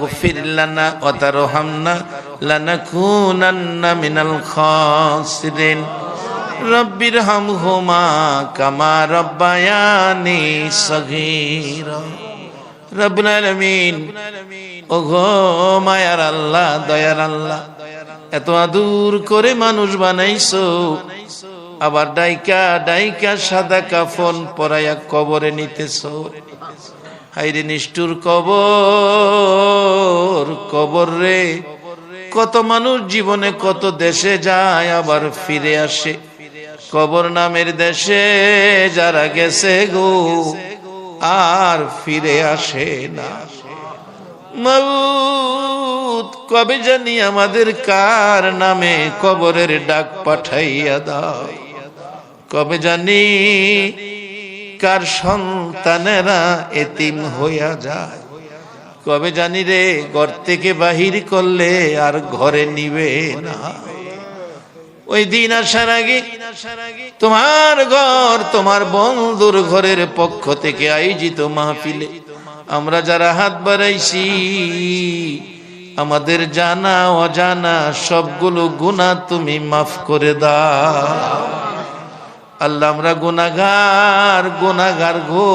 اغفر لنا وترحمنا لنكونن من الخاسرين رب ارحمهما كما ربياني صغيرا রব্বুল আলামিন ওগো মায়ার আল্লাহ দয়ার আল্লাহ এত আদর করে মানুষ বানাইছো আবার ডাইকা ডাইকা সাদা কাফন পরায়া কবরে নিতেছো হায়রে নিষ্ঠুর কবর কবর রে কত মানুষ জীবনে কত দেশে যায় আবার ফিরে আসে কবর নামের দেশে যারা গেছে গো আর ফিরে আসে না মাউত কবে জানি আমাদের কার নামে কবরের ডাক পাঠাইয়া দাও কবে জানি কার সন্তানেরা এতিম হইয়া যায় কবে জানি রে ঘর থেকে বাহির করলে আর ঘরে নিবে না ওই দিন আসার আগে তোমার ঘর তোমার বন্ধুর ঘরের পক্ষ থেকে আয়োজিত মাহফিলে আমরা যারা হাত বাড়াইছি আমাদের জানা অজানা সবগুলো গুনাহ তুমি মাফ করে দাও আল্লাহ আমরা গুনাহগার গো